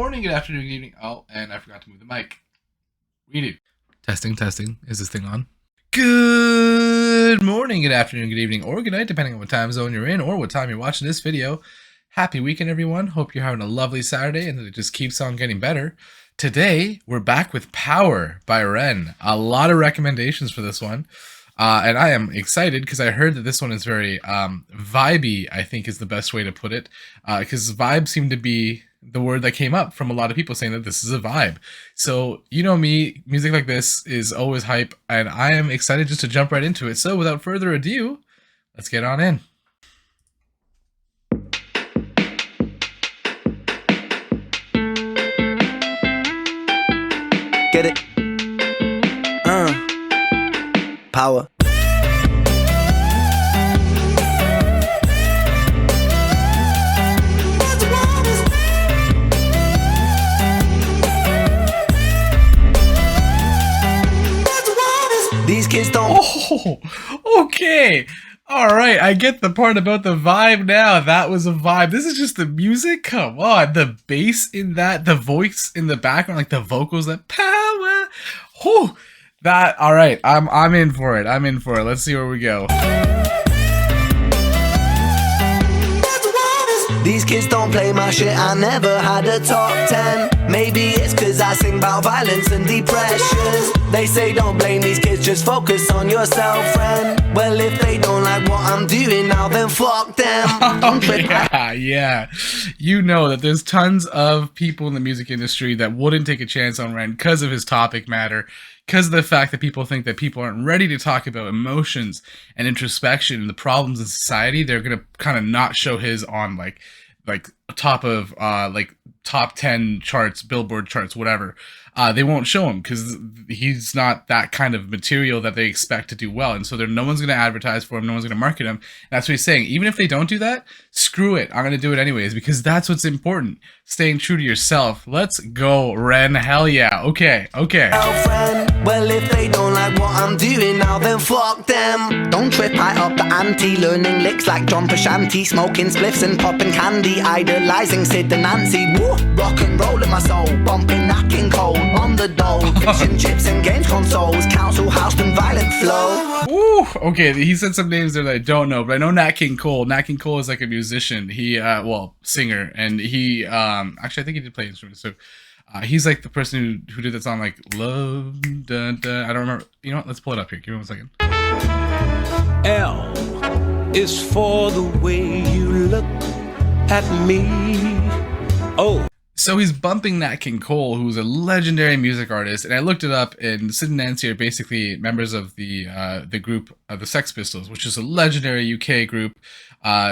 morning, good afternoon, good evening. Oh, and I forgot to move the mic. Read it. Testing, testing. Is this thing on? Good morning, good afternoon, good evening, or good night, depending on what time zone you're in or what time you're watching this video. Happy weekend, everyone. Hope you're having a lovely Saturday and that it just keeps on getting better. Today, we're back with Power by Ren. A lot of recommendations for this one. And I am excited because I heard that this one is very vibey, I think is the best way to put it. Because vibe seemed to be the word that came up from a lot of people saying that this is a vibe. So, you know me, music like this is always hype, and I am excited just to jump right into it. So, without further ado, let's get on in. Get it? Power. These kids don't. Oh, okay. All right, I get the part about the vibe now. That was a vibe. This is just the music. Come on, the bass in that, the voice in the background, like the vocals, that power. Oh, that. All right, I'm in for it. I'm in for it. Let's see where we go. These kids don't play my shit, I never had a top 10. Maybe it's cause I sing about violence and depression. They say don't blame these kids, just focus on yourself, friend. Well, if they don't like what I'm doing now, then fuck them. Yeah. You know that there's tons of people in the music industry that wouldn't take a chance on Ren because of his topic matter, because of the fact that people think that people aren't ready to talk about emotions and introspection and the problems in society. They're gonna kind of not show his on like top of like top 10 charts, Billboard charts, whatever. They won't show him because he's not that kind of material that they expect to do well, and so no one's going to advertise for him, no one's going to market him. That's what he's saying. Even if they don't do that, screw it, I'm going to do it anyways, because that's what's important. Staying true to yourself. Let's go, Ren. Hell yeah. Okay. Well, if they don't like what I'm doing now, then fuck them. Don't trip, I up the ante, learning licks like John Pashanti, smoking spliffs and popping candy, idolizing Sid and Nancy. Woo! Rock and roll in my soul, bumping Nat King Cole on the dole, fish and chips and games consoles, council house and violent flow. Ooh, okay, he said some names there that I don't know, but I know Nat King Cole. Nat King Cole is like a musician. He, well, singer, and he, actually, I think he did play instruments. So, he's like the person who did that song, like Love. Dun, dun. I don't remember. You know what? Let's pull it up here. Give me 1 second. L is for the way you look at me. Oh. So he's bumping Nat King Cole, who's a legendary music artist, and I looked it up, and Sid and Nancy are basically members of the group the Sex Pistols, which is a legendary UK group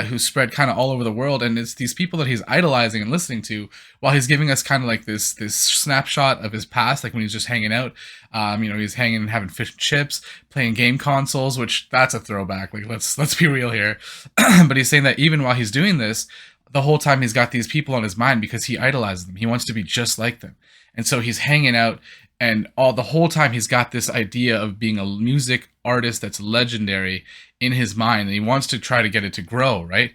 who spread kind of all over the world, and it's these people that he's idolizing and listening to while he's giving us kind of like this snapshot of his past, like when he's just hanging out. You know, he's hanging and having fish and chips, playing game consoles, which that's a throwback. Like let's be real here. But he's saying that even while he's doing this, the whole time he's got these people on his mind because he idolizes them. He wants to be just like them. And so he's hanging out, and the whole time he's got this idea of being a music artist that's legendary in his mind, and he wants to try to get it to grow, right?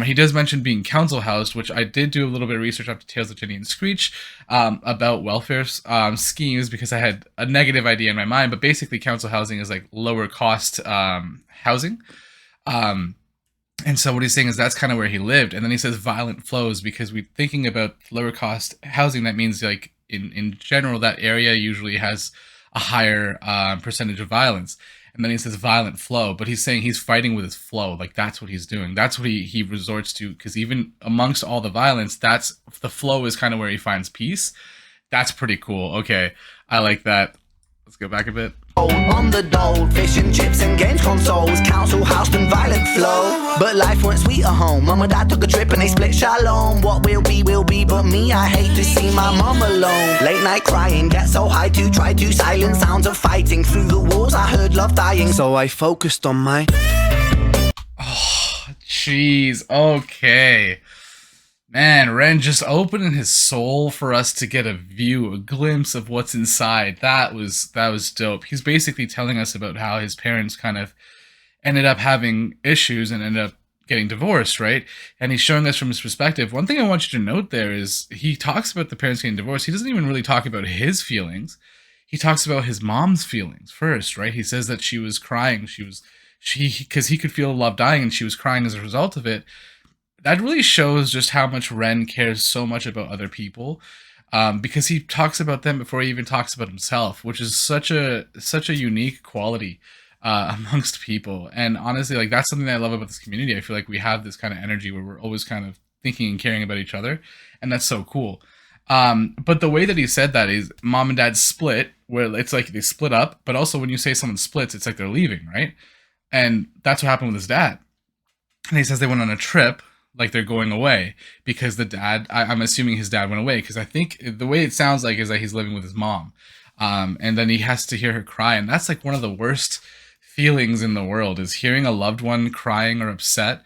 He does mention being council housed, which I did do a little bit of research after Tales of Jenny and Screech about welfare schemes, because I had a negative idea in my mind. But basically council housing is like lower cost housing. And so what he's saying is that's kind of where he lived. And then he says violent flows, because we're thinking about lower cost housing. That means like in general, that area usually has a higher percentage of violence. And then he says violent flow, but he's saying he's fighting with his flow. Like that's what he's doing. That's what he resorts to, because even amongst all the violence, that's the flow is kind of where he finds peace. That's pretty cool. Okay. I like that. Let's go back a bit. On the dole, fish and chips and games consoles, council house and violent flow. But life weren't sweet at home. Mum and dad took a trip and they split shalom. What will be, but me, I hate to see my mum alone. Late night crying, get so high to try to silence sounds of fighting. Through the walls I heard love dying, so I focused on my... Oh, jeez, okay. Man, Ren just opening his soul for us to get a view, a glimpse of what's inside. That was dope. He's basically telling us about how his parents kind of ended up having issues and ended up getting divorced, right? And he's showing us from his perspective. One thing I want you to note there is he talks about the parents getting divorced. He doesn't even really talk about his feelings. He talks about his mom's feelings first, right? He says that she was crying. Because he could feel love dying, and she was crying as a result of it. That really shows just how much Ren cares so much about other people, because he talks about them before he even talks about himself, which is such a unique quality amongst people. And honestly, like, that's something that I love about this community. I feel like we have this kind of energy where we're always kind of thinking and caring about each other, and that's so cool. But the way that he said that is mom and dad split, where it's like they split up, but also when you say someone splits, it's like they're leaving, right? And that's what happened with his dad. And he says they went on a trip, like they're going away, because the dad, I'm assuming his dad went away, because I think the way it sounds like is that he's living with his mom. And then he has to hear her cry. And that's like one of the worst feelings in the world, is hearing a loved one crying or upset.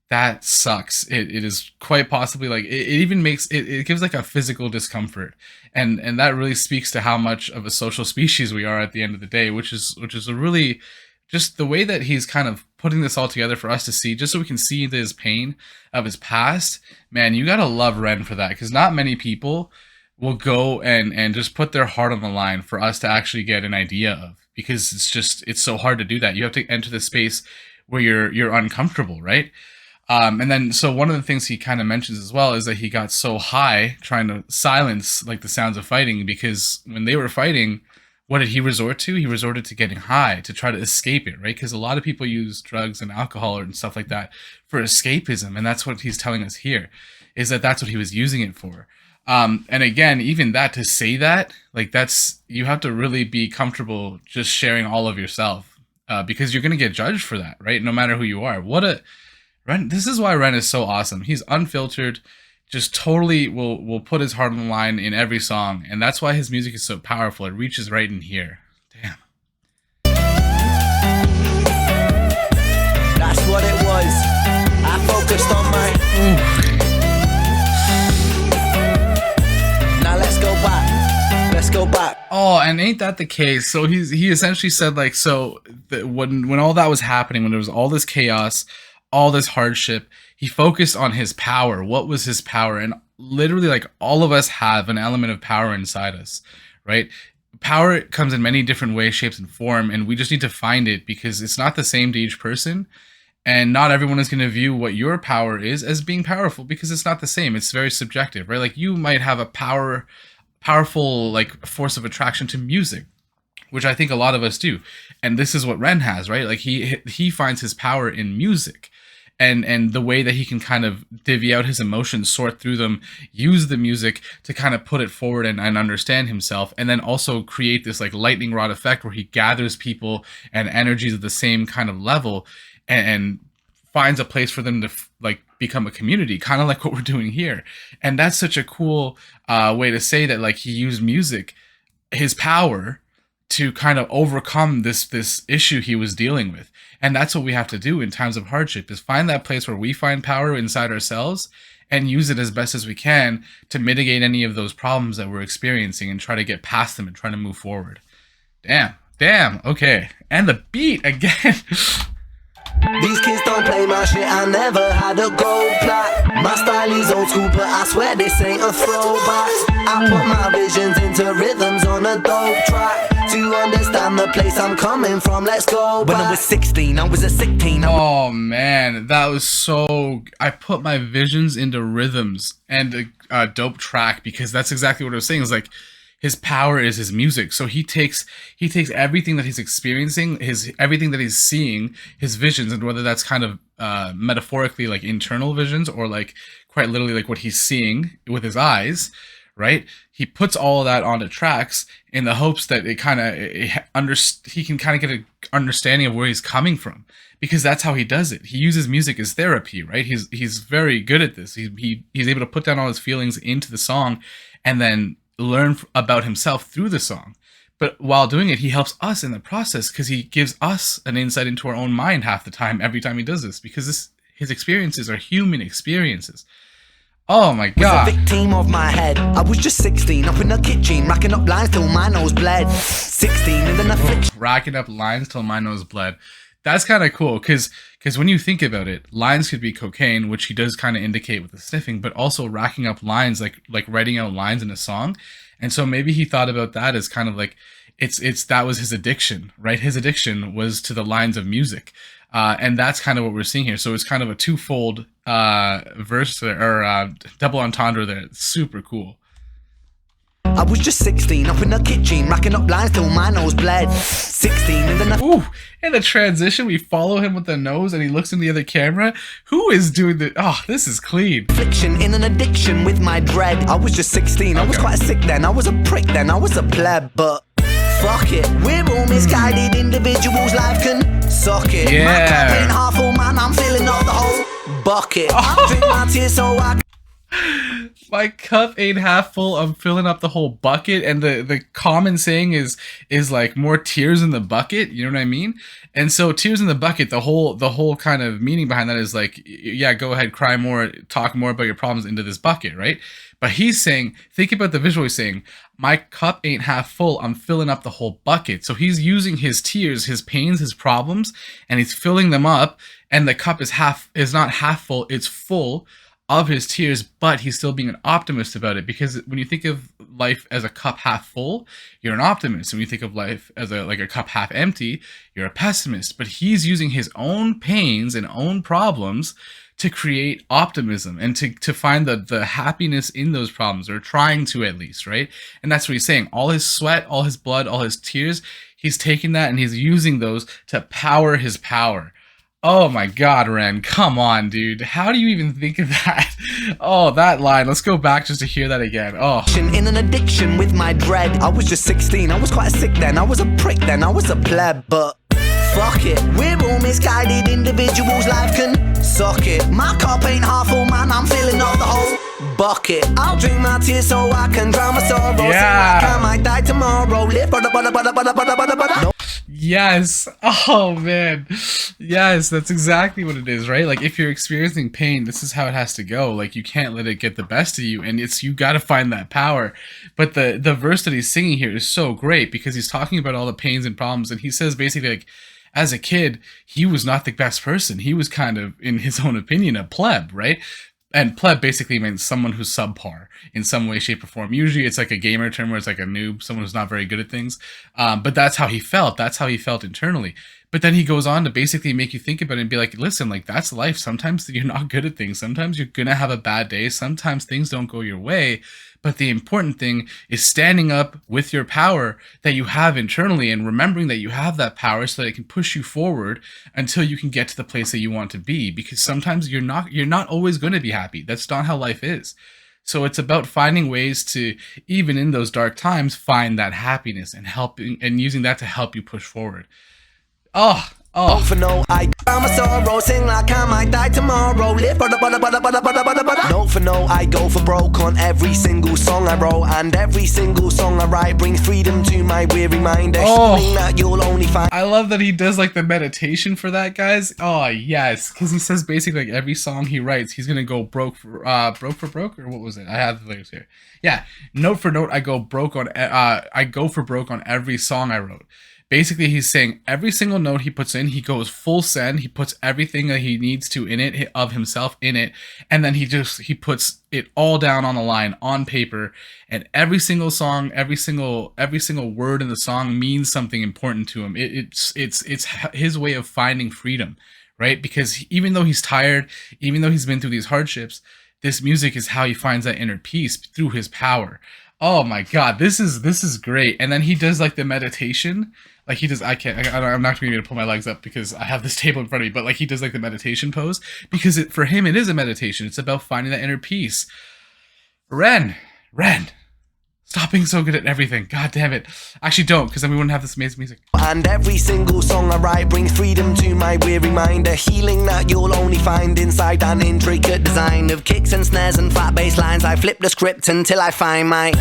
That sucks. It is quite possibly like, it even makes, it gives like a physical discomfort. And that really speaks to how much of a social species we are at the end of the day, which is a really, just the way that he's kind of putting this all together for us to see, just so we can see his pain of his past. Man, you gotta love Ren for that, because not many people will go and just put their heart on the line for us to actually get an idea of, because it's so hard to do that. You have to enter the space where you're uncomfortable, right? And then, so one of the things he kind of mentions as well is that he got so high trying to silence like the sounds of fighting, because when they were fighting, what did he resort to? He resorted to getting high to try to escape it, right? Because a lot of people use drugs and alcohol and stuff like that for escapism. And that's what he's telling us here, is that that's what he was using it for. And again, even that, to say that, like, that's, you have to really be comfortable just sharing all of yourself, because you're going to get judged for that, right? No matter who you are. Ren, this is why Ren is so awesome. He's unfiltered, just totally will put his heart on the line in every song, and that's why his music is so powerful. It reaches right in here. Damn. That's what it was. I focused on my. Now let's go back. Let's go back. Oh, and ain't that the case? So he essentially said, like, so when all that was happening, when there was all this chaos, all this hardship, he focused on his power. What was his power? And literally, like, all of us have an element of power inside us, right? Power comes in many different ways, shapes, and form, and we just need to find it, because it's not the same to each person, and not everyone is going to view what your power is as being powerful, because it's not the same. It's very subjective, right? Like, you might have a powerful like force of attraction to music, which I think a lot of us do, and this is what Ren has, right? Like, he finds his power in music. And the way that he can kind of divvy out his emotions, sort through them, use the music to kind of put it forward and understand himself, and then also create this like lightning rod effect where he gathers people and energies of the same kind of level, and finds a place for them to like become a community, kind of like what we're doing here. And that's such a cool way to say that, like, he used music, his power, to kind of overcome this issue he was dealing with. And that's what we have to do in times of hardship, is find that place where we find power inside ourselves and use it as best as we can to mitigate any of those problems that we're experiencing, and try to get past them and try to move forward. Damn, okay. And the beat again. These kids don't play my shit, I never had a gold plaque. My style is old school, but I swear this ain't a throwback. I put my visions into rhythms on a dope track. To understand the place I'm coming from, let's go back. When I was 16, I was a sick teen. Oh man, that was so... I put my visions into rhythms and a dope track, because that's exactly what I was saying. Is like, his power is his music. So he takes everything that he's experiencing, everything that he's seeing, his visions, and whether that's kind of metaphorically like internal visions, or like quite literally like what he's seeing with his eyes, right? He puts all of that onto tracks in the hopes that he can kind of get an understanding of where he's coming from, because that's how he does it. He uses music as therapy, right? He's very good at this. He's able to put down all his feelings into the song, and then learn about himself through the song. But while doing it, he helps us in the process, because he gives us an insight into our own mind half the time, every time he does this, because his experiences are human experiences. Oh my god. Was a victim of my head. I was just 16, up in the kitchen, racking up lines till my nose bled. 16 and then affliction. Racking up lines till my nose bled. That's kind of cool because when you think about it, lines could be cocaine, which he does kind of indicate with the sniffing, but also racking up lines, like writing out lines in a song. And so maybe he thought about that as kind of like it's that was his addiction, right? His addiction was to the lines of music. And that's kind of what we're seeing here. So it's kind of a twofold verse or double entendre there. It's super cool. I was just 16, up in the kitchen, racking up lines till my nose bled. 16 and then Ooh, in the transition, we follow him with the nose and he looks in the other camera. Who is doing the... Oh, this is clean. affliction in an addiction with my dread. I was just 16, I was quite sick then, I was a prick then, I was a pleb, but fuck it, we're all misguided individuals, life can suck it. Yeah. My cup ain't half full, man, I'm filling up the whole bucket. I drink my tears so I My cup ain't half full. I'm filling up the whole bucket, and the common saying is like more tears in the bucket. You know what I mean? And so tears in the bucket. The whole kind of meaning behind that is like, yeah, go ahead, cry more, talk more about your problems into this bucket, right? But he's saying, think about the visual. He's saying, my cup ain't half full. I'm filling up the whole bucket. So he's using his tears, his pains, his problems, and he's filling them up. And the cup is not half full. It's full of his tears, but he's still being an optimist about it, because when you think of life as a cup half full, you're an optimist. And when you think of life as a cup half empty, you're a pessimist. But he's using his own pains and own problems to create optimism and to find the happiness in those problems, or trying to, at least, right? And that's what he's saying. All his sweat, all his blood, all his tears, he's taking that and he's using those to power his power. Oh my God, Ren, come on, dude. How do you even think of that? Oh, that line. Let's go back just to hear that again. Oh. in an addiction with my dread. I was just 16, I was quite sick then, I was a prick then, I was a pleb, but fuck it, we're all misguided individuals, life can suck it. My cup ain't half full, man, I'm filling up the whole bucket. I'll drink my tears so I can drown my sorrow. Yeah. Like I might die tomorrow. Live no. Yes. Oh man. Yes, that's exactly what it is, right? Like, if you're experiencing pain, this is how it has to go. Like, you can't let it get the best of you, and you got to find that power. But the verse that he's singing here is so great, because he's talking about all the pains and problems, and he says basically, like, as a kid, he was not the best person. He was kind of, in his own opinion, a pleb, right? And pleb basically means someone who's subpar in some way, shape, or form. Usually it's like a gamer term where it's like a noob, someone who's not very good at things. But that's how he felt. That's how he felt internally. But then he goes on to basically make you think about it and be like, listen, like, that's life. Sometimes you're not good at things. Sometimes you're going to have a bad day. Sometimes things don't go your way. But the important thing is standing up with your power that you have internally, and remembering that you have that power so that it can push you forward until you can get to the place that you want to be. Because sometimes you're not always going to be happy. That's not how life is. So it's about finding ways to, even in those dark times, find that happiness and helping and using that to help you push forward. Oh. For no, I drown my sorrow, sing like I might die tomorrow. Live no, for no, I go for broke on every single song I wrote, and every single song I write brings freedom to my weary mind. That you'll only find. I love that he does like the meditation for that, guys. Oh yes, because he says basically like every song he writes, he's gonna go broke for broke, or what was it? I have the lyrics here. Yeah, note for note, I go for broke on every song I wrote. Basically, he's saying every single note he puts in, he goes full send. He puts everything that he needs to in it, of himself in it, and then he puts it all down on the line on paper. And every single song, every single word in the song means something important to him. It's his way of finding freedom, right? Because even though he's tired, even though he's been through these hardships, this music is how he finds that inner peace through his power. Oh my God, this is great. And then he does like the meditation. Like he does, I'm not going to pull my legs up because I have this table in front of me, but like he does like the meditation pose, because for him, it is a meditation. It's about finding that inner peace. Ren, stop being so good at everything. God damn it. Actually don't, because then we wouldn't have this amazing music. And every single song I write brings freedom to my weary mind. A healing that you'll only find inside an intricate design of kicks and snares and fat bass lines. I flip the script until I find my...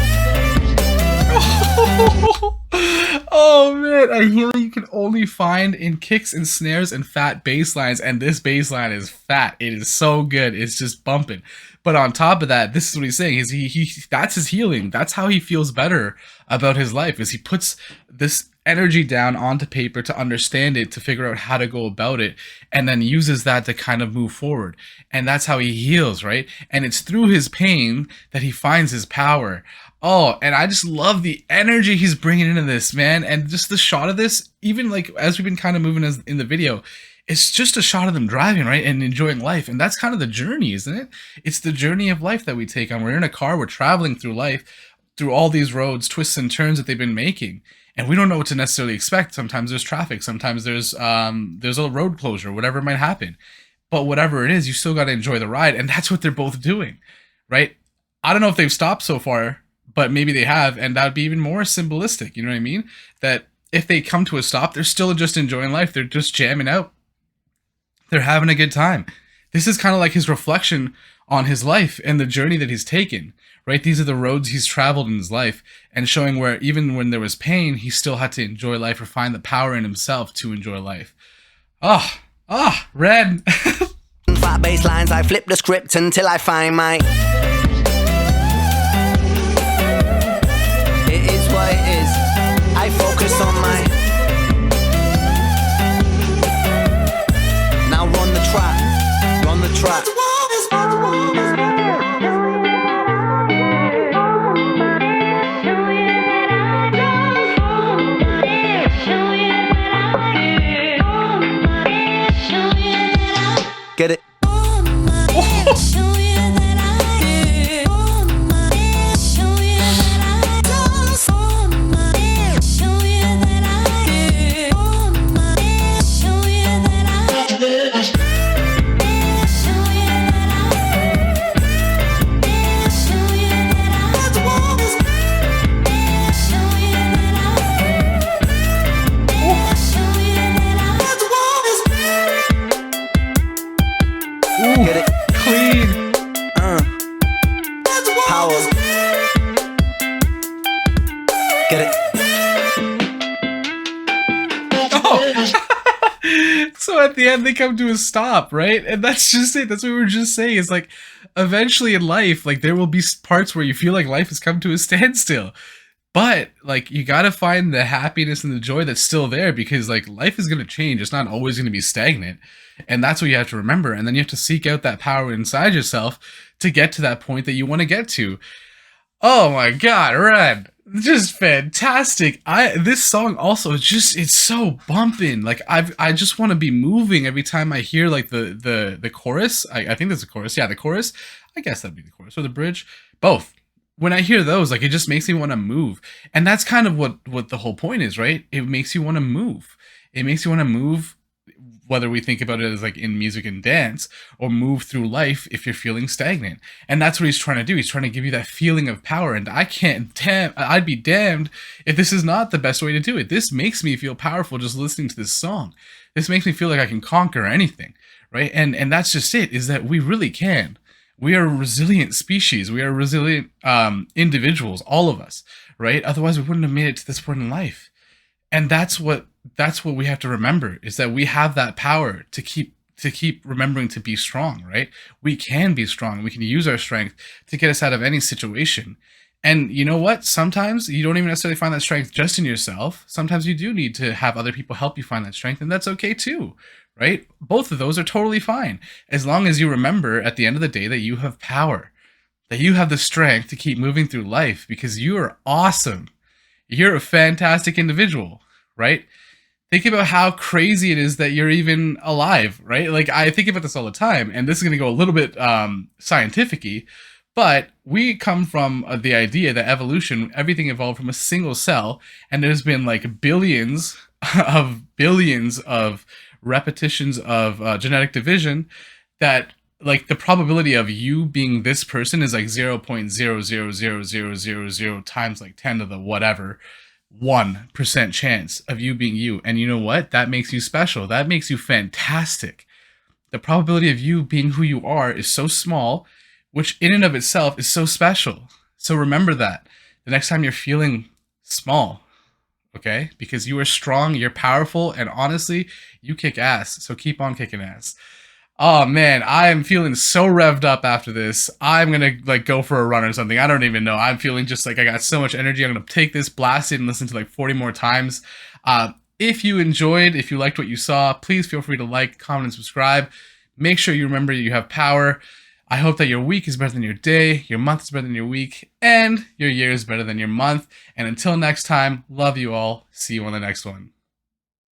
Oh man, a healing you can only find in kicks and snares and fat bass lines, and this bass line is fat. It is so good. It's just bumping. But on top of that, this is what he's saying, is he that's his healing. That's how he feels better about his life, is he puts this energy down onto paper to understand it, to figure out how to go about it, and then uses that to kind of move forward. And that's how he heals, right? And it's through his pain that he finds his power. Oh, and I just love the energy he's bringing into this, man. And just the shot of this, even like as we've been kind of moving as in the video, it's just a shot of them driving, right? And enjoying life. And that's kind of the journey, isn't it? It's the journey of life that we take on. We're in a car, we're traveling through life, through all these roads, twists and turns that they've been making. And we don't know what to necessarily expect. Sometimes there's traffic, sometimes there's a road closure, whatever might happen. But whatever it is, you still got to enjoy the ride. And that's what they're both doing, right? I don't know if they've stopped so far, but maybe they have, and that would be even more symbolistic, you know what I mean? That if they come to a stop, they're still just enjoying life. They're just jamming out. They're having a good time. This is kind of like his reflection on his life and the journey that he's taken, right? These are the roads he's traveled in his life, and showing where even when there was pain, he still had to enjoy life or find the power in himself to enjoy life. Red. Flat bass lines, I flip the script until I find my... It is what it is. I focus on my... Now run the track, run the track. Get it? Get it? Clean. Power. Get it? Oh. So at the end they come to a stop, right? And that's just it. That's what we were just saying. It's like eventually in life, like there will be parts where you feel like life has come to a standstill. But like you got to find the happiness and the joy that's still there, because like life is going to change. It's not always going to be stagnant. And that's what you have to remember. And then you have to seek out that power inside yourself to get to that point that you want to get to. Oh my God, Red. Just fantastic. This song also is just, it's so bumping. Like I just want to be moving every time I hear like the chorus. I think that's the chorus. Yeah, the chorus. I guess that'd be the chorus or the bridge. Both. When I hear those, like it just makes me want to move. And that's kind of what the whole point is, right? It makes you want to move. It makes you want to move, whether we think about it as like in music and dance, or move through life if you're feeling stagnant. And that's what he's trying to do. He's trying to give you that feeling of power. And I'd be damned if this is not the best way to do it. This makes me feel powerful just listening to this song. This makes me feel like I can conquer anything, right? And that's just it, is that we really can. We are a resilient species. We are resilient individuals, all of us, right? Otherwise, we wouldn't have made it to this point in life. And that's what we have to remember, is that we have that power to keep remembering to be strong, right? We can be strong. We can use our strength to get us out of any situation. And you know what? Sometimes you don't even necessarily find that strength just in yourself. Sometimes you do need to have other people help you find that strength, and that's okay too, right? Both of those are totally fine, as long as you remember at the end of the day that you have power, that you have the strength to keep moving through life, because you are awesome. You're a fantastic individual, right? Think about how crazy it is that you're even alive, right? Like I think about this all the time, and this is going to go a little bit scientific-y, but we come from the idea that evolution, everything evolved from a single cell, and there's been like billions of repetitions of genetic division, that like the probability of you being this person is like 0.000000 times like 10 to the whatever 1% chance of you being you. And you know what? That makes you special. That makes you fantastic. The probability of you being who you are is so small, which in and of itself is so special. So remember that the next time you're feeling small, okay? Because you are strong, you're powerful, and honestly, you kick ass. So keep on kicking ass. Oh man, I am feeling so revved up after this. I'm gonna like go for a run or something. I don't even know. I'm feeling just like I got so much energy. I'm gonna take this, blast it, and listen to like 40 more times. If you liked what you saw, please feel free to like, comment, and subscribe. Make sure you remember you have power. I hope that your week is better than your day, your month is better than your week, and your year is better than your month. And until next time, love you all. See you on the next one.